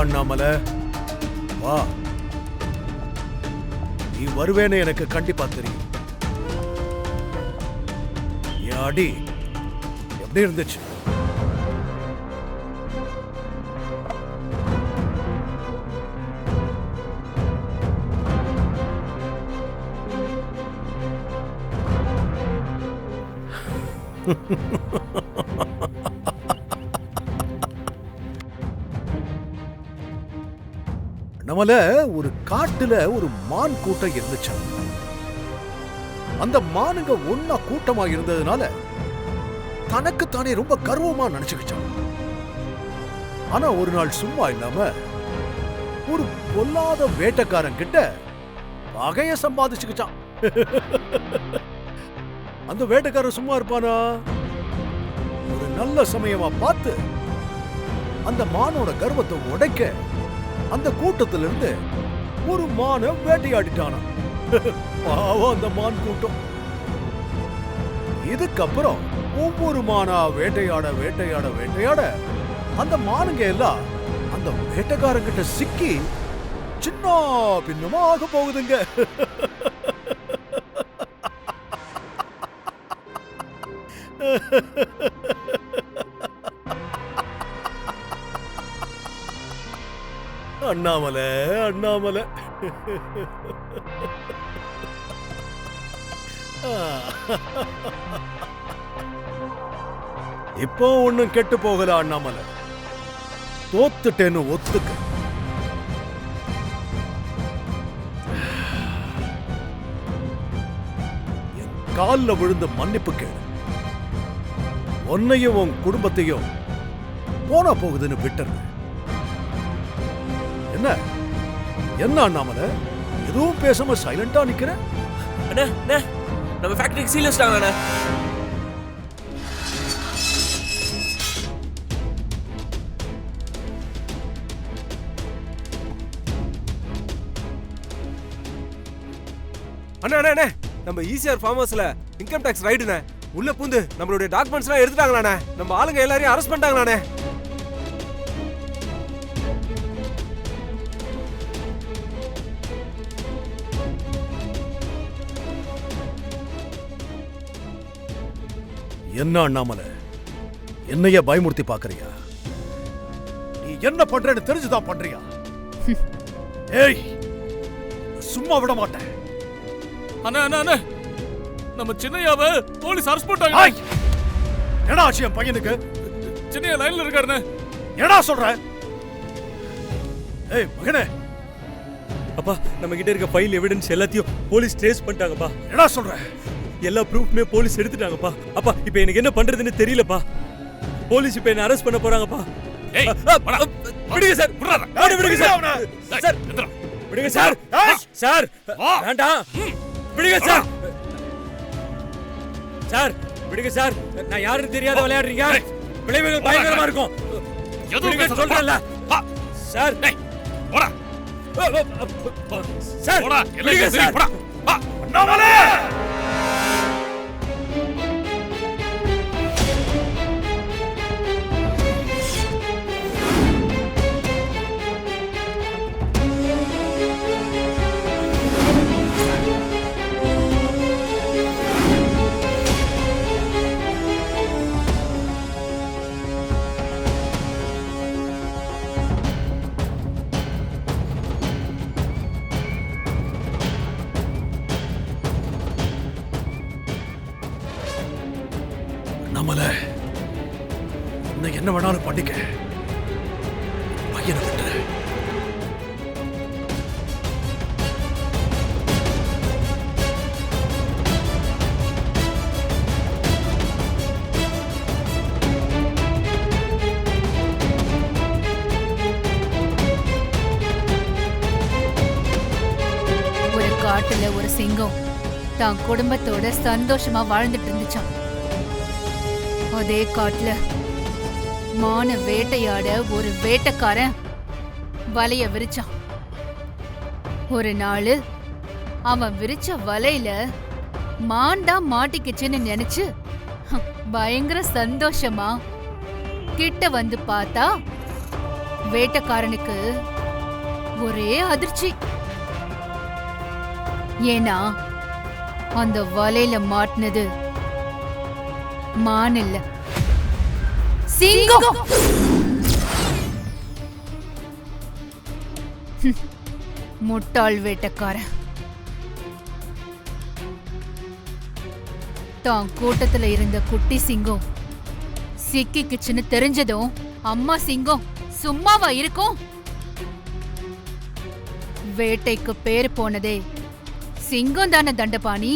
அண்ணாமலை வா. நீ வருவேன்னு எனக்கு கண்டிப்பா தெரியும். என் அடி எப்படி இருந்துச்சு? நம்மள ஒரு காட்டுல ஒரு மான் கூட்டம் இருந்துச்சு. அந்த மானுங்க ஒன்னா கூட்டமா இருந்ததுனால தனக்கு தானே ரொம்ப கர்வமா நினைச்சுக்கிச்சான். ஆனா ஒரு நாள் சும்மா இல்லாம ஒரு பொல்லாத வேட்டைக்காரன் கிட்ட பகைய சம்பாதிச்சுக்கிச்சான். அந்த வேட்டைக்காரன் சும்மா இருப்பானா? ஒரு நல்ல சமயமா பார்த்து அந்த மானோட கர்வத்தை உடைக்க அந்த கூட்டத்துல இருந்து ஒரு மான வேட்டையாடிட்டானா. பாவம் அந்த மான் கூட்டம். இதுக்கப்புறம் ஒவ்வொரு மானா வேட்டையாட வேட்டையாட வேட்டையாட அந்த மானுங்க எல்லாம் அந்த வேட்டைக்காரங்கிட்ட சிக்கி சின்ன பின்னமா ஆக போகுதுங்க. அண்ணாமலை அண்ணாமலை இப்போ ஒண்ணும் கெட்டு போகல அண்ணாமலை. தோத்துட்டேன்னு ஒத்துக்க. என் கால்ல விழுந்த மன்னிப்பு கேளு. உன்னையும் உன் குடும்பத்தையும் போனா போகுதுன்னு விட்டுற. என்ன என்ன அண்ணாமலை எதுவும் பேசாம சைலண்டா நிக்கிற? அண்ணா நம்ம ஃபேக்டரிக்கு சீல் வச்சிட்டாங்க அண்ணா. அண்ணா நம்ம ஈசிஆர் ஃபார்ம் ஹவுஸ்ல இன்கம் டாக்ஸ் ரைடுண்ணே. உள்ள பூந்து நம்மளுடைய டாக்குமெண்ட்ஸ் எல்லாம் எடுத்துட்டாங்களாண்ணே. நம்ம ஆளுங்க எல்லாரையும் அரெஸ்ட் பண்ணிட்டாங்களாண்ணே. என்ன அண்ணாமலை என்னைய பயமுறுத்தி பாக்குறியா? நீ என்ன பண்றேன்னு தெரிஞ்சுதான் பண்றியா? ஏய் சும்மா விட மாட்டேன். அண்ணா நம்ம சின்னையாவை போலீஸ் அரெஸ்ட் பண்ணிட்டாங்க. என்னடா ஆச்சு என் பையனுக்கு? சின்னையா லைன்ல இருக்காருண்ணே. என்னடா சொல்ற? ஏய் மகனே. அப்பா நம்ம கிட்ட இருக்க ஃபைல் எவிடன்ஸ் எல்லாத்தையும் போலீஸ் ட்ரேஸ் பண்ணிட்டாங்கப்பா. என்னடா சொல்ற? எல்லா ப்ரூஃப்மே போலீஸ் எடுத்துட்டாங்கப்பா. அப்பா இப்போ எனக்கு என்ன பண்றதுன்னு தெரியலப்பா. போலீஸ் இப்போ என்ன அரெஸ்ட் பண்ண போறாங்கப்பா. ஏய் விடுங்க சார். விடுங்க சார். சார் விடுங்க சார். சார் வேண்டாம். விடுங்க சார். சார் விடுங்க சார். நான் யாருன்னு தெரியாத விளையாடுறீங்க. விளைவுகள் பயங்கரமா இருக்கும். எதுவும் சொல்றேன்ல சார். போடா சார். போடா விடுங்க சார். போடா அண்ணாமலை. அண்ணாமலை இன்னும் என்ன வேணாலும் பண்ணிக்க. பையனை விட்டுற. ஒரு காட்டுல ஒரு சிங்கம் தான் குடும்பத்தோட சந்தோஷமா வாழ்ந்துட்டு இருந்துச்சான். அதே காட்டுல மான வேட்டையாட ஒரு வேட்டைக்காரன் வலைய விரிச்சான். ஒரு நாள் அவன் விரிச்ச வலையில மான் தான் மாட்டிக்கிச்சுன்னு நினைச்சு பயங்கர சந்தோஷமா கிட்ட வந்து பார்த்தா வேட்டைக்காரனுக்கு ஒரே அதிர்ச்சி. ஏன்னா அந்த வலையில மாட்டினது மான் இல்ல, சிங்கம். முட்டாள் வேட்டைக்காரன் தான் கூட்டத்துல இருந்த குட்டி சிங்கம் சிக்கிக்குச்சுன்னு தெரிஞ்சதும் அம்மா சிங்கம் சும்மாவா இருக்கும்? வேட்டைக்கு பேர் போனதே சிங்கம் தானே தண்டபாணி.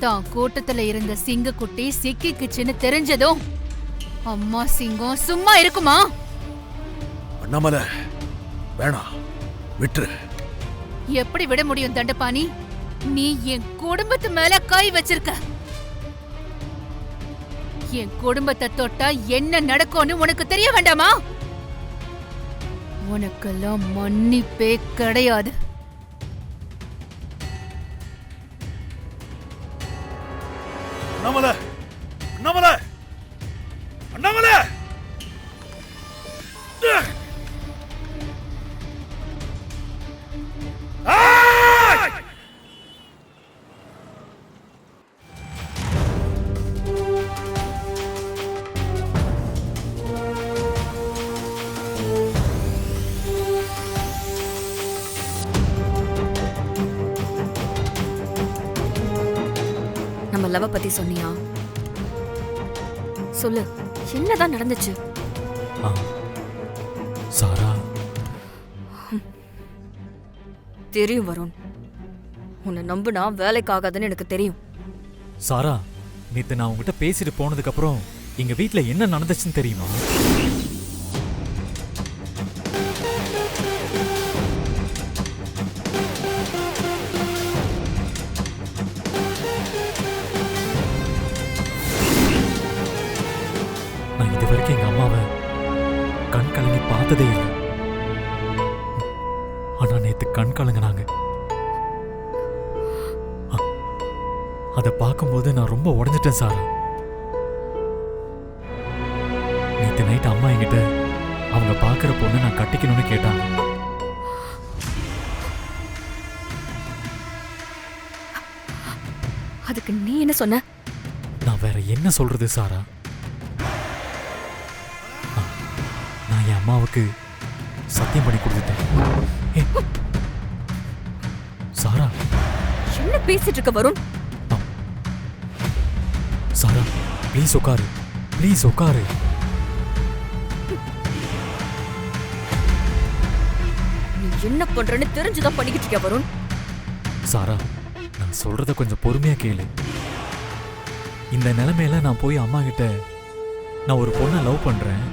தான் கூட்டத்துல இருந்த சிங்கக்குட்டி சிக்கிக்குச்சுன்னு தெரிஞ்சதும் அம்மா சிங்கம் சும்மா இருக்குமா? அண்ணாமலை வேணாம், விட்டுரு. எப்படி விட முடியும் தண்டபாணி? நீ என் குடும்பத்து மேல கை வச்சிருக்க. என் குடும்பத்தை தொட்டா என்ன நடக்கும்னு உனக்கு தெரிய வேண்டாமா? உனக்கெல்லாம் மன்னிப்பே கிடையாது. அண்ணாமலை, அண்ணாமலை, அண்ணாமலை! நம்ம லவ் பத்தி சொன்னியா? சொல்லு, என்னதான் நடந்துச்சு? சாரா, தெரியும் வருண், உன்னை நம்புனா வேலைக்காகாதுன்னு எனக்கு தெரியும். சாரா, நேத்து நான் உங்ககிட்ட பேசிட்டு போனதுக்கு அப்புறம் எங்க வீட்ல என்ன நடந்துச்சுன்னு தெரியுமா? நான் இது வரைக்கும் எங்க அம்மாவை கண் கலங்கி பார்த்ததே இல்லை. ஆனா நேத்து கண் கலங்கினாங்க. அதை பார்க்கும்போது நான் ரொம்ப உடைஞ்சிட்டேன் சாரா. நேத்து நைட் அம்மா என்கிட்ட அவங்க பார்க்குற பொண்ணு நான் கட்டிக்கணும்னு கேட்டாங்க. அதுக்கு நீ என்ன சொன்ன? நான் வேற என்ன சொல்றது சாரா? நான் என் அம்மாவுக்கு சத்தியம் பண்ணி கொடுத்துட்டேன். சாரா, என்ன பேசிட்டு இருக்க வருண்? சாரா, ப்ளீஸ் உட்காரு, ப்ளீஸ் உட்காரு. நீ என்ன பண்றன்னு தெரிஞ்சுதான் பண்ணிக்கிட்டு இருக்க வருண். சாரா, நான் சொல்றத கொஞ்சம் பொறுமையா கேளு. இந்த நிலைமையில நான் போய் அம்மா கிட்ட நான் ஒரு பொண்ணை லவ் பண்றேன்,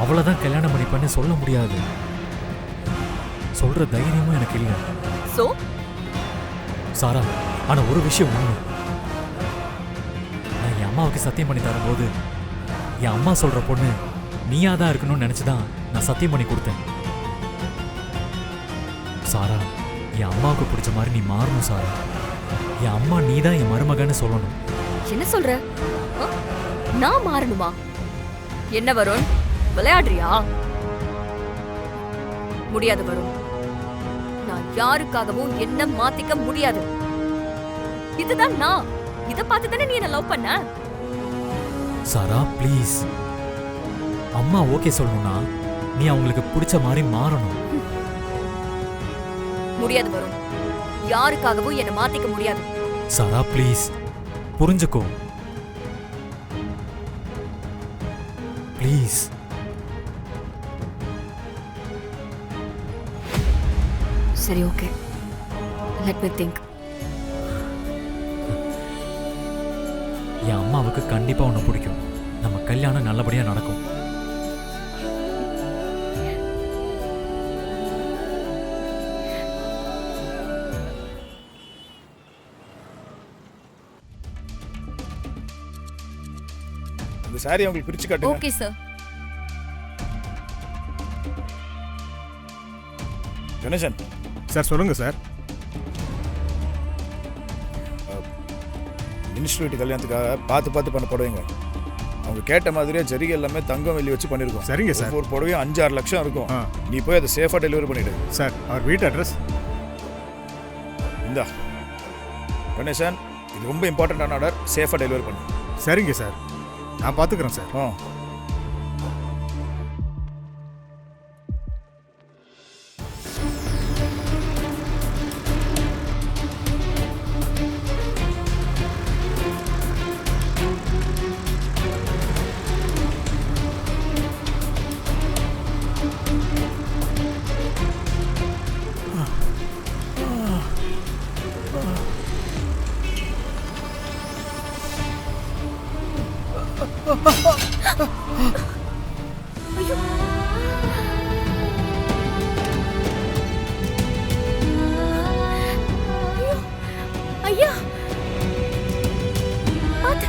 அவ்வளவுதான் கல்யாணம் பண்ணிப்பேன்னு சொல்ல முடியாது. சொல்ற தைரியமும் எனக்கு இல்லை. சோ சாரா, ஆனா ஒரு விஷயம் உண்மை. நான் என் அம்மாவுக்கு சத்தியம் பண்ணி தரும்போது என் அம்மா சொல்ற பொண்ணு நீயா தான் இருக்கணும்னு நினைச்சுதான் நான் சத்தியம் பண்ணி கொடுத்தேன். சாரா, என் அம்மாவுக்கு பிடிச்ச மாதிரி நீ மாறணும் சாரா. என் அம்மா நீ தான் என் மருமகன்னு சொல்லணும். என்ன சொல்ற? நான் மாறணுமா? என்ன வருண், விளையாடுறியா? முடியாது வருண், நான் யாருக்காகவும் என்ன மாத்திக்க முடியாது. இதுதான் நான். இத பார்த்து தானே நீ என்ன லவ் பண்ண? சாரா, ப்ளீஸ். அம்மா ஓகே சொல்லணும்னா நீ அவங்களுக்கு பிடிச்ச மாதிரி மாறணும். முடியாது வருண், யாருக்காகவும் என்ன மாத்திக்க முடியாது. சாரா, ப்ளீஸ் புரிஞ்சுக்கோ, ப்ளீஸ். சரி, ஓகே, லெட் மீ திங்க். என் அம்மாவுக்கு கண்டிப்பா உன்னை பிடிக்கும். நம்ம கல்யாணம் நல்லபடியா நடக்கும். இந்த சாரி உங்களுக்கு பிரிச்சு காட்டுங்க. Okay sir. கணேசன் சார் சொல்லுங்க சார். மினிஸ்டர் வீட்டு கல்யாணத்துக்காக பார்த்து பார்த்து பண்ண போடுவீங்க. அவங்க கேட்ட மாதிரியே ஜரிகை எல்லாமே தங்கம் வெள்ளி வச்சு பண்ணியிருக்கோம். சரிங்க சார். ஒரு புடவையும் 5-6 லட்சம் இருக்கும். ஆ. நீ போய் அதை சேஃபாக டெலிவரி பண்ணிவிடு. சார் அவர் வீட்டு அட்ரஸ் இந்தா கணேசன், இது ரொம்ப இம்பார்ட்டண்டான ஆர்டர், சேஃபாக டெலிவரி பண்ணு. சரிங்க சார், நான் பார்த்துக்குறேன் சார். ஆ. ஐயா பாத்து.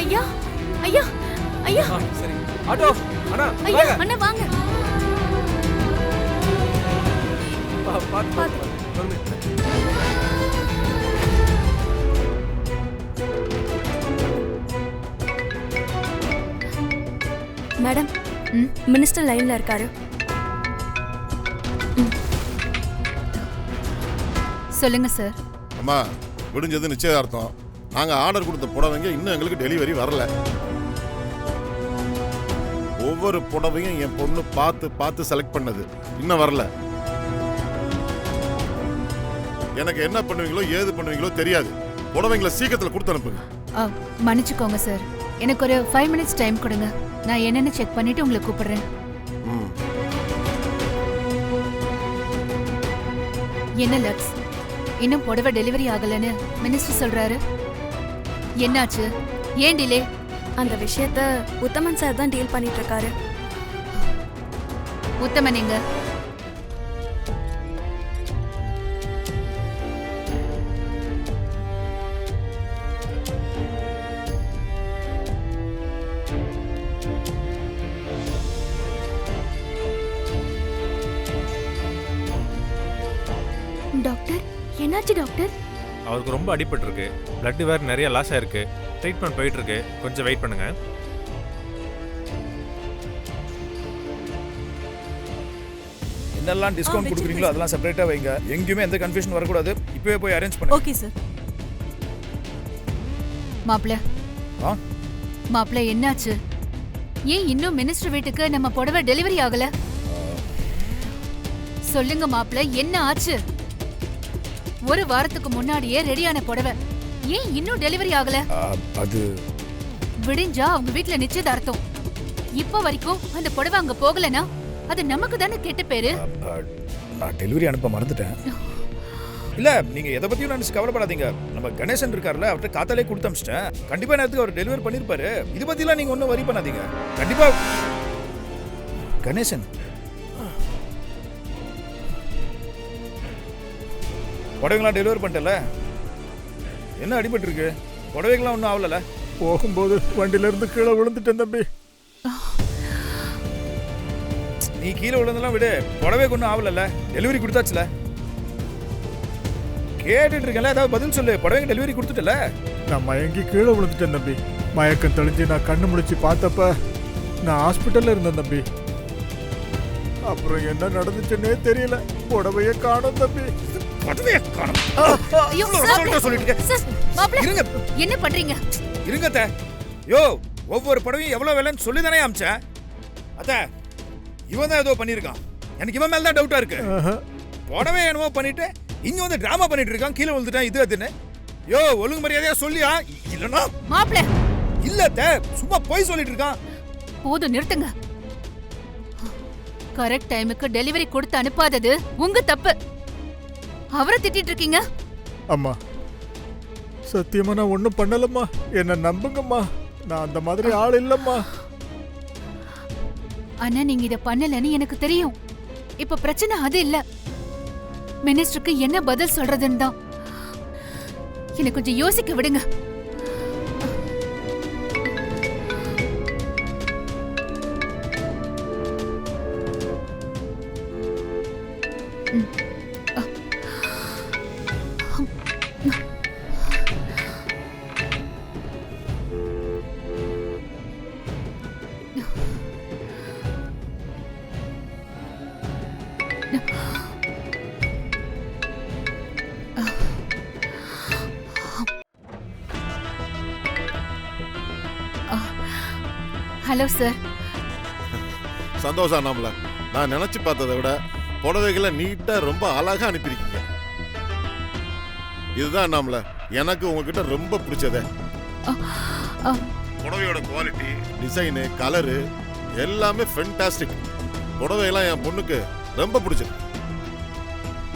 ஐயா ஐயா ஐயா சரி ஆட்டோ அண்ணா ஐயா அண்ணா வாங்க. பாத்து மேடம், மினிஸ்டர் லைன்ல இருக்காரு. சொல்லுங்க சார். அம்மா, விடிஞ்சது நிச்சயதார்த்தம். நாங்க ஆர்டர் கொடுத்த புடவைங்க இன்னும் எங்களுக்கு டெலிவரி வரல. ஒவ்வொரு புடவையும் என் பொண்ணு பார்த்து பார்த்து செலக்ட் பண்ணது இன்னும் வரல. எனக்கு என்ன பண்ணுவீங்களோ ஏது பண்ணுவீங்களோ தெரியாது. புடவைங்களை சீக்கிரத்தில் கொடுத்து அனுப்புங்க. மன்னிச்சுக்கோங்க சார், எனக்கு ஒரு 5 மினிட்ஸ் டைம் கொடுங்க. நான் என்னன்னு செக் பண்ணிட்டு உங்களை கூப்பிடுறேன். என்ன லக்ஸ், இன்னும் புடவை டெலிவரி ஆகலன்னு மினிஸ்டர் சொல்றாரு. என்னாச்சு? ஏன் டிலே? அந்த விஷயத்த உத்தமன் சார் தான் டீல் பண்ணிட்டு இருக்காரு. உத்தமன் எங்க? டாக்டர், என்னாச்சு டாக்டர்? அவருக்கு ரொம்ப அடிபட்டிருக்கு. பிளட் வேற நிறைய லாஸ் ஆயிருக்கு. ட்ரீட்மெண்ட் போயிட்டு இருக்கு. கொஞ்சம் வெயிட் பண்ணுங்க. என்னெல்லாம் டிஸ்கவுண்ட் கொடுக்குறீங்களோ அதெல்லாம் செப்பரேட்டா வைங்க. எங்கேயுமே எந்த கன்ஃபியூஷன் வரக்கூடாது. இப்பவே போய் அரேஞ்ச் பண்ணு. Okay sir. மாப்ள ஆ? மாப்ள என்னாச்சு? ஏன் இன்னும் மினிஸ்டர் வீட்டுக்கு நம்ம புடவை டெலிவரி ஆகல? சொல்லுங்க மாப்ள, என்ன ஆச்சு? ஒரு வாரத்துக்கு முன்னாடியே ரெடியான புடவை ஏன் இன்னும் டெலிவரி ஆகல? அது விடிஞ்சா அவங்க வீட்ல நிச்சயதார்த்தம். இப்ப வரைக்கும் அந்த புடவை அங்க போகலனா அது நமக்கு தானே கெட்ட பேரு. நான் டெலிவரி அனுப்ப மறந்துட்டேன். இல்ல, நீங்க எதை பத்தியும் நினைச்சு கவலைப்படாதீங்க. நம்ம கணேசன் இருக்காருல்ல, அவர்கிட்ட காத்தாலே கொடுத்து அனுப்பிச்சிட்டேன். கண்டிப்பா நேரத்துக்கு அவர் டெலிவரி பண்ணிருப்பாரு. இது பத்திலாம் நீங்க ஒன்றும் வரி பண்ணாதீங்க. கண்டிப்பா கணேசன் புடவைங்களாம் டெலிவரி பண்ணிட்டல. என்ன அடிபட்டு இருக்கு? புடவைகள்லாம் ஒன்றும் ஆகல. போகும்போது வண்டியில இருந்து கீழே விழுந்துட்டேன் தம்பி. நீ கீழே விழுந்தெல்லாம் விடு, புடவைக்கு ஒன்றும் ஆகல. டெலிவரி கொடுத்தாச்சுல. கேட்டுட்டு இருக்கல, ஏதாவது பதில் சொல்லு. புடவைங்க டெலிவரி கொடுத்துட்டல. நான் மயங்கி கீழே விழுந்துட்டேன் தம்பி. மயக்கம் தெளிஞ்சு நான் கண்ணு முழிச்சு பார்த்தப்ப நான் ஹாஸ்பிட்டல்ல இருந்தேன் தம்பி. அப்புறம் என்ன நடந்துச்சுன்னே தெரியல. புடவைய காணோம் தம்பி. புடவைய காணோம். ஐயோ, சொல்லிட்டு சார், மாப்ள இருங்க. என்ன பண்றீங்க? இருங்க. யோ, ஒவ்வொரு படவையும் எவ்வளவு விலைன்னு சொல்லி தானே அமிச்சேன். அத்த, இவன் தான் ஏதோ பண்ணியிருக்கான். எனக்கு இவன் மேல தான் டவுட்டா இருக்கு. புடவை என்னவோ பண்ணிட்டு இங்க வந்து டிராமா பண்ணிட்டு இருக்கான். கீழே விழுந்துட்டான் இது அதுன்னு. யோ, ஒழுங்கு மரியாதையா சொல்லியா? இல்லனா மாப்ள இல்ல அத்த, சும்மா போய் சொல்லிட்டு இருக்கான். போதும், நிறுத்துங்க. கரெக்ட் டைமுக்கு டெலிவரி கொடுத்து அனுப்பாதது உங்க தப்பு. அவரை திட்டிட்டு இருக்கீங்க. அம்மா, சத்தியமா நான் ஒண்ணும் பண்ணலம்மா. என்ன நம்புங்கம்மா. நான் அந்த மாதிரி ஆள் இல்லம்மா. ஆனா நீங்க இத பண்ணலன்னு எனக்கு தெரியும். இப்ப பிரச்சனை அது இல்ல. மினிஸ்டருக்கு என்ன பதில் சொல்றதுன்னு தான். எனக்கு கொஞ்சம் யோசிக்க விடுங்க. Hello sir. சந்தோஷம் நம்மள. நான் நினைச்சு பார்த்ததை விட புடவைகளை நீட்டா ரொம்ப அழகா அனுப்பியிருக்கீங்க. இதுதான் நம்மள எனக்கு உங்ககிட்ட ரொம்ப பிடிச்சதே. புடவையோட குவாலிட்டி, டிசைனு, கலரு எல்லாமே ஃபென்டாஸ்டிக். புடவையெல்லாம் என் பொண்ணுக்கு ரொம்ப பிடிச்சது.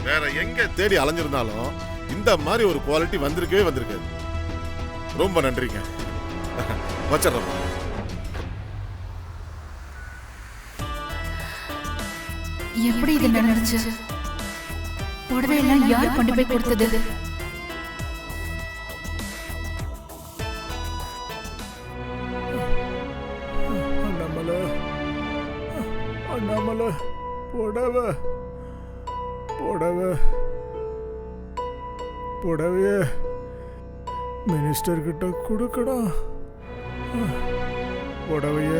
வேற எங்க தேடி அலைஞ்சிருந்தாலும் இந்த மாதிரி ஒரு குவாலிட்டி வந்திருக்கவே வந்திருக்காது. ரொம்ப நன்றிங்க. வச்சிடறேன். எப்படி இது நடந்துச்சு? புடவையெல்லாம் யார் கொண்டு போய் கொடுத்தது? அண்ணாமலை, அண்ணாமலை, புடவை, புடவை, புடவைய மினிஸ்டர் கிட்ட கொடுக்கணும். புடவைய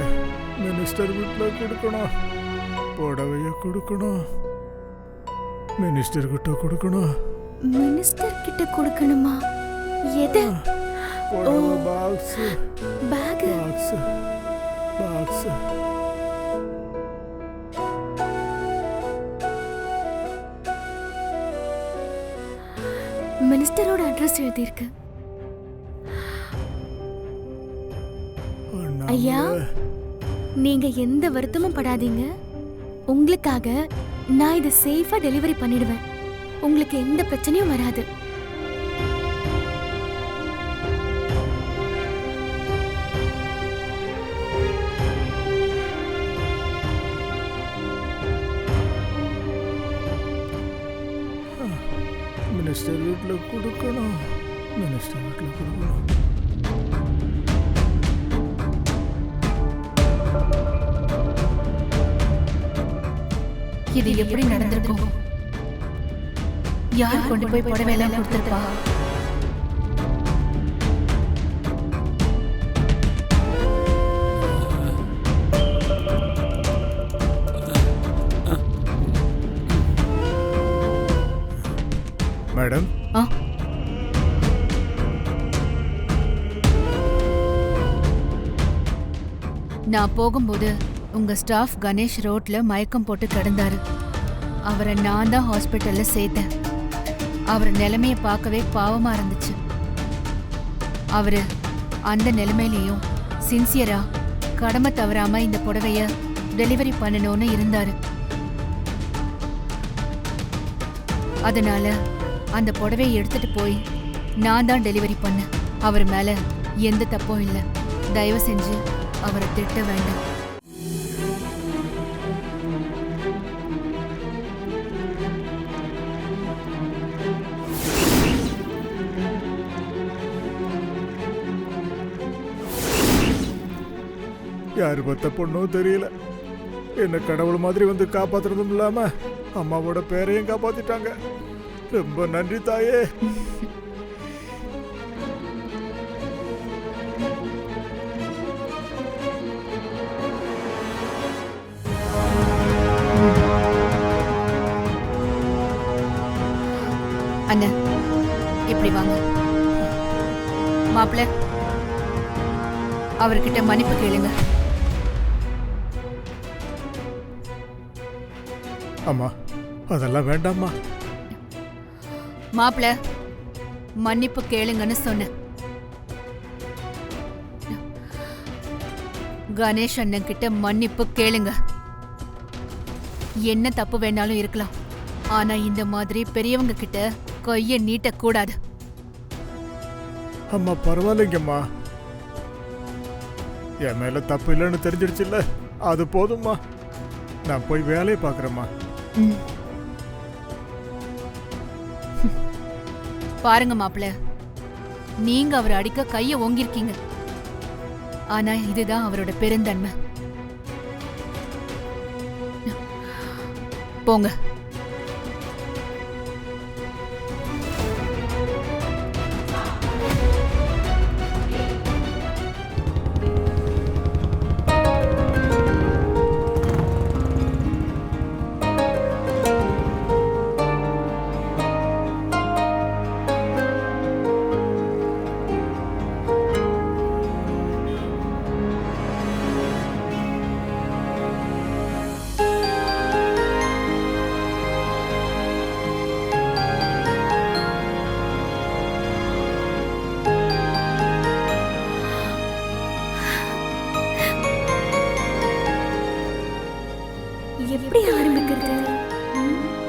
மினிஸ்டர் வீட்டில் கொடுக்கணும். புடவைய கொடுக்கணும். மினிஸ்டர் கிட்ட கொடுக்கணும். மினிஸ்டர் கிட்ட கொடுக்கணுமா? எது? புடவை பாக்ஸ், பேக், பாக்ஸ், பாக்ஸ். மினிஸ்டரோட அட்ரஸ் எழுதியிருக்கு. ஐயா, நீங்க எந்த வருத்தமும் படாதீங்க. உங்களுக்காக நான் இதை சேஃபா டெலிவரி பண்ணிடுவேன். உங்களுக்கு எந்த பிரச்சனையும் வராது. மினிஸ்டர் வீட்டில் கொடுக்கணும். மினிஸ்டர் வீட்டில் கொடுக்கணும். இது எப்படி நடந்திருக்கும்? யார் கொண்டு போய் புடவையெல்லாம் கொடுத்திருப்பா? மேடம், நான் போகும்போது உங்க ஸ்டாஃப் கணேஷ் ரோட்ல மயக்கம் போட்டு கிடந்தாரு. அவரை நான் தான் ஹாஸ்பிட்டல்ல சேர்த்தேன். அவர் நிலைமைய பார்க்கவே பாவமா இருந்துச்சு. அவரு அந்த நிலைமையிலையும் சின்சியரா கடமை தவறாம இந்த புடவைய டெலிவரி பண்ணணும்னு இருந்தாரு. அதனால அந்த புடவையை எடுத்துட்டு போய் நான் தான் டெலிவரி பண்ணேன். அவர் மேல எந்த தப்பும் இல்லை. தயவு செஞ்சு அவரை திட்ட வேண்டாம். யாரு பத்த பொண்ணும் தெரியல. என்ன கடவுள் மாதிரி வந்து காப்பாத்துறதும் இல்லாம அம்மாவோட பேரையும் காப்பாத்திட்டாங்க. ரொம்ப நன்றி தாயே. அண்ணா, இப்படி வாங்க. மாப்பிள்ள, அவர்கிட்ட மன்னிப்பு கேளுங்க. அம்மா, அதெல்லாம் வேண்டாம்மா. மாப்பிள்ள, மன்னிப்பு கேளுங்கன்னு சொன்ன. கணேஷ் அண்ணன் கிட்ட மன்னிப்பு கேளுங்க. என்ன தப்பு வேணாலும் இருக்கலாம், ஆனா இந்த மாதிரி பெரியவங்க கிட்ட கைய நீட்ட கூடாது. அம்மா, பரவாயில்லைங்கம்மா. என் மேல தப்பு இல்லைன்னு தெரிஞ்சிடுச்சுல்ல, அது போதும்மா. நான் போய் வேலையை பார்க்குறேம்மா. பாருங்க மாப்பிள்ள, நீங்க அவர் அடிக்க கைய ஓங்கிருக்கீங்க. ஆனா இதுதான் அவரோட பெருந்தன்மை. போங்க. எப்படி ஆரம்பிக்கிறது?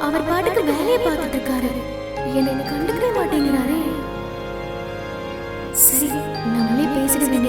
அவர் பாட்டுக்கு வேலையை பார்த்துட்டு இருக்காரு, என்ன கண்டுக்கவே மாட்டேங்கிறாரே. சரி, நம்மளே பேசிட வேண்டியது.